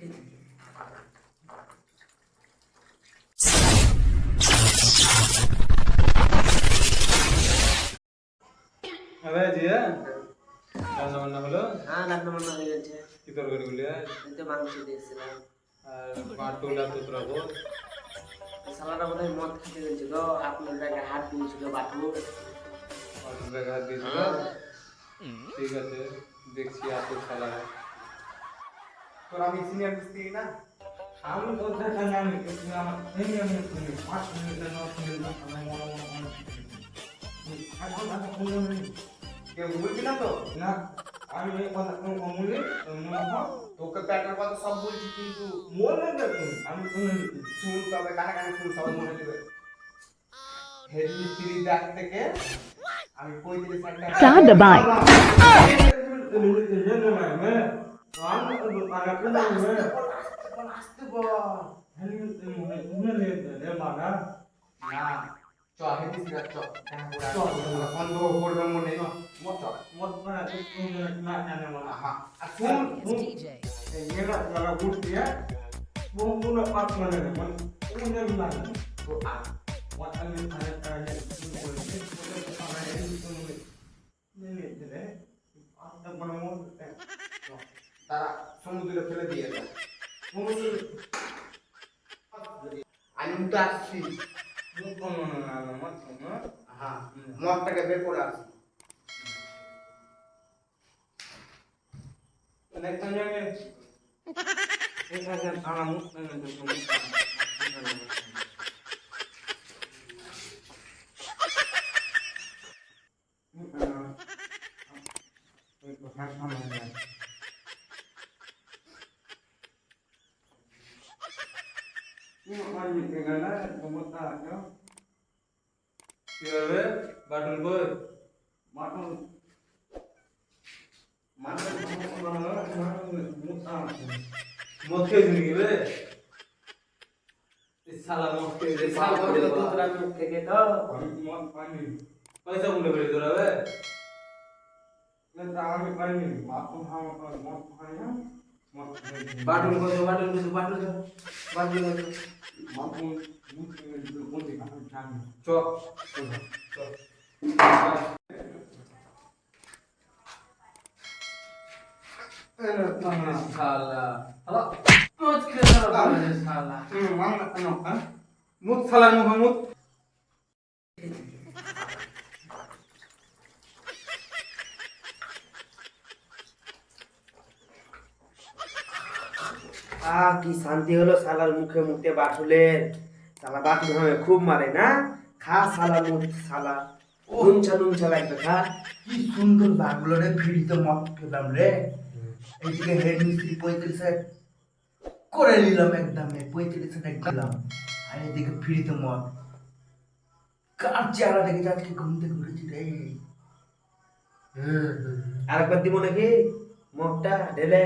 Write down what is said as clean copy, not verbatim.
আরে জিয়া রান্না বান্না হলো? হ্যাঁ, রান্না বান্না হয়ে গেছে। কি তরকারি গুলি? এই তো মাংস দিয়েছিলাম। আর বাটুল আর তোতরা বল সালাদা বোধহয় মদ খেতে গেছিল, আপনার জায়গায় হাত দিয়েছিল বাটু। বাটুল দেখা দিয়েছিল। ঠিক আছে, দেখছি আসল সালা। তোর আমি সিনিয়র মিস্ত্রি না? আমি তোর দেখা জানি কিন্তু আমার এই আমি 5 মিনিটের না আমি মনে কেউ বলছিলাম তো না আমি এই কথা কোন অমূল্য তোকে প্যাটার কথা সব বলছি কিন্তু মনে দেখুন আমি শুনে শুন, তবে কানে কানে শুন, সব মনে দেবে। হেড মিস্ত্রি ব্যাগ থেকে আমি 35,000 क्या दबाएं আসতে বল। না চ হেড মিস্ত্রি চ বন্ধ করবে মনে মত আহা আর শুন তো আ তারা সমুদ্রে ফেলে দিয়ে দেয়। আমি তো আসছি, হ্যাঁ মদটাকে বের করে আসছি। বাটুল বই মদ খেয়েছি নাকি রে? সালা মদ খেয়েছে সালা বলছিল তোতরা মুখ থেকে তো। মদ পাইনি পয়সা বলে বেড়ে তোরা বে আমি পাইনি মদ খাই না বাটুল কত বাটুল কত বাটুল কত বাটুল কত চ শালা মদ খেতে হবে শালা। মুখ শালা মুখ কি শান্তি হলো শালার মুখে মুখে বাটুলের। শালা বাটুল ভাবে খুব মারে না। খা শালা মুখ শালা নুনছা লাগবে খা। কি সুন্দর লাগলো রে, ফ্রিতে মদ খেলাম রে। এইদিকে হেড মিস্ত্রি 35,000 করে নিলাম, একদম 35,000 গেলাম, আর এদিকে ফ্রিতে মদ। কার চেহারা দেখে আজকে ঘুম থেকে উঠেছি রে। আরেকবার দিব নাকি মগটা ঢেলে?